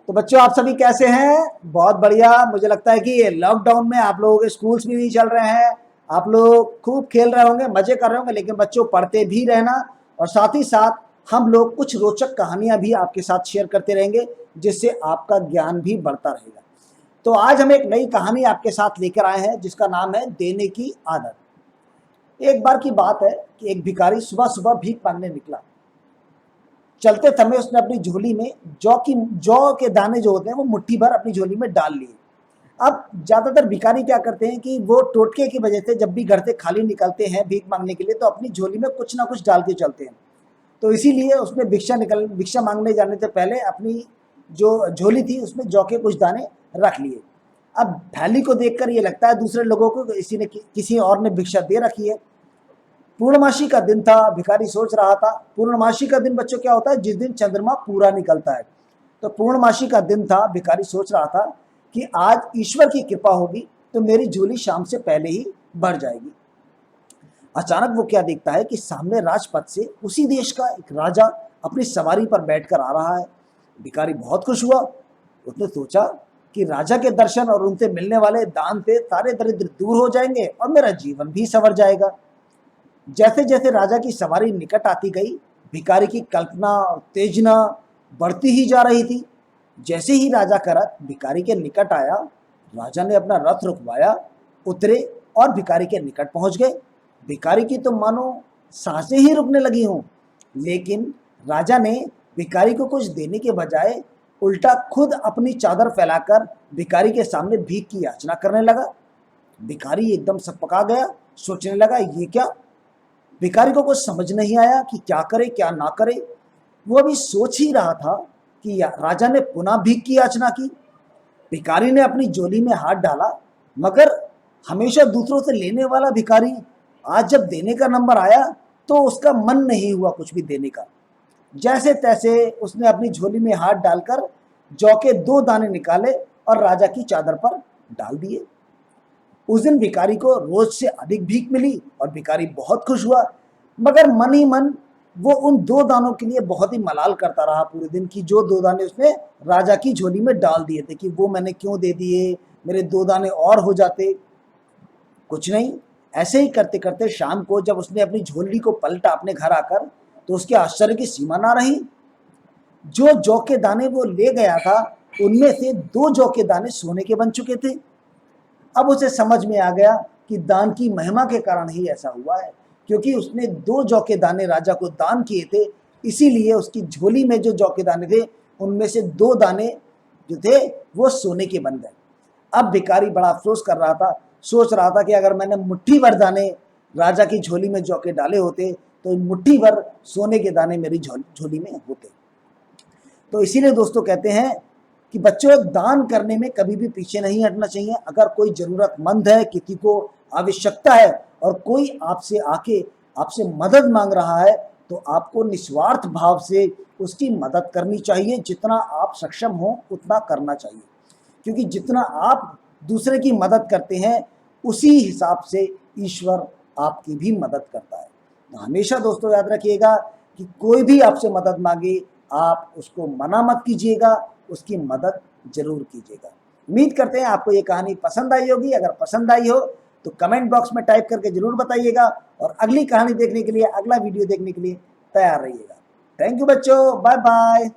तो बच्चों आप सभी कैसे हैं? बहुत बढ़िया। मुझे लगता है कि ये लॉकडाउन में आप लोगों के स्कूल्स भी नहीं चल रहे हैं, आप लोग खूब खेल रहे होंगे, मजे कर रहे होंगे, लेकिन बच्चों पढ़ते भी रहना और साथ ही साथ हम लोग कुछ रोचक कहानियां भी आपके साथ शेयर करते रहेंगे जिससे आपका ज्ञान भी बढ़ता रहेगा। तो आज हम एक नई कहानी आपके साथ लेकर आए हैं जिसका नाम है देने की आदत। एक बार की बात है कि एक भिखारी सुबह सुबह भीख मांगने निकला। चलते समय उसने अपनी झोली में जौ के दाने जो होते हैं वो मुट्ठी भर अपनी झोली में डाल लिए। अब ज्यादातर भिखारी क्या करते हैं कि वो टोटके की वजह से जब भी घर से खाली निकलते हैं भीख मांगने के लिए तो अपनी झोली में कुछ ना कुछ डाल के चलते हैं। तो इसीलिए उसने भिक्षा मांगने जाने से पहले अपनी जो झोली थी उसमें जौ के कुछ दाने रख लिए। अब थैली को देखकर ये लगता है दूसरे लोगों को किसी और ने भिक्षा दे रखी है। पूर्णमासी का दिन था। भिखारी सोच रहा था, पूर्णमासी का दिन बच्चों क्या होता है? जिस दिन चंद्रमा पूरा निकलता है। तो पूर्णमासी का दिन था। भिखारी सोच रहा था कि आज ईश्वर की कृपा होगी तो मेरी झोली शाम से पहले ही भर जाएगी। अचानक वो क्या देखता है कि सामने राजपथ से उसी देश का एक राजा अपनी सवारी पर बैठकर आ रहा है। भिखारी बहुत खुश हुआ। उसने सोचा कि राजा के दर्शन और उनसे मिलने वाले दान से सारे दरिद्र दूर हो जाएंगे और मेरा जीवन भी संवर जाएगा। जैसे जैसे राजा की सवारी निकट आती गई, भिखारी की कल्पना और उत्तेजना बढ़ती ही जा रही थी। जैसे ही राजा का रथ भिखारी के निकट आया, राजा ने अपना रथ रुकवाया, उतरे और भिखारी के निकट पहुंच गए। भिखारी की तो मानो सांसें ही रुकने लगी हों। लेकिन राजा ने भिखारी को कुछ देने के बजाय उल्टा खुद अपनी चादर फैलाकर भिखारी के सामने भीख की याचना करने लगा। भिखारी एकदम सकपका गया, सोचने लगा ये क्या। भिखारी को कुछ समझ नहीं आया कि क्या करे क्या ना करे। वो अभी सोच ही रहा था कि राजा ने पुनः भीख की याचना की। भिखारी ने अपनी झोली में हाथ डाला, मगर हमेशा दूसरों से लेने वाला भिखारी आज जब देने का नंबर आया तो उसका मन नहीं हुआ कुछ भी देने का। जैसे तैसे उसने अपनी झोली में हाथ डालकर जौ के 2 दाने निकाले और राजा की चादर पर डाल दिए। उस दिन भिखारी को रोज से अधिक भीख मिली और भिखारी बहुत खुश हुआ, मगर मन ही मन वो उन 2 दानों के लिए बहुत ही मलाल करता रहा पूरे दिन की जो 2 दाने उसने राजा की झोली में डाल दिए थे कि वो मैंने क्यों दे दिए, मेरे 2 दाने और हो जाते। कुछ नहीं, ऐसे ही करते करते शाम को जब उसने अपनी झोली को पलटा अपने घर आकर तो उसके आश्चर्य की सीमा ना रही। जो जौ के दाने वो ले गया था उनमें से 2 जौ के दाने सोने के बन चुके थे। अब उसे समझ में आ गया कि दान की महिमा के कारण ही ऐसा हुआ है, क्योंकि उसने 2 जौ के दाने राजा को दान किए थे, इसीलिए उसकी झोली में जो जौ के दाने थे उनमें से 2 दाने जो थे वो सोने के बन गए। अब भिखारी बड़ा अफसोस कर रहा था, सोच रहा था कि अगर मैंने मुट्ठी भर दाने राजा की झोली में जौ के डाले होते तो मुट्ठी भर सोने के दाने मेरी झोली में होते। तो इसीलिए दोस्तों कहते हैं कि बच्चों दान करने में कभी भी पीछे नहीं हटना चाहिए। अगर कोई जरूरतमंद है, किसी को आवश्यकता है और कोई आपसे आके आपसे मदद मांग रहा है तो आपको निस्वार्थ भाव से उसकी मदद करनी चाहिए। जितना आप सक्षम हो उतना करना चाहिए, क्योंकि जितना आप दूसरे की मदद करते हैं उसी हिसाब से ईश्वर आपकी भी मदद करता है। तो हमेशा दोस्तों याद रखिएगा कि कोई भी आपसे मदद मांगे आप उसको मना मत कीजिएगा, उसकी मदद जरूर कीजिएगा। उम्मीद करते हैं आपको ये कहानी पसंद आई होगी। अगर पसंद आई हो तो कमेंट बॉक्स में टाइप करके जरूर बताइएगा और अगली कहानी देखने के लिए, अगला वीडियो देखने के लिए तैयार रहिएगा। थैंक यू बच्चों, बाय बाय।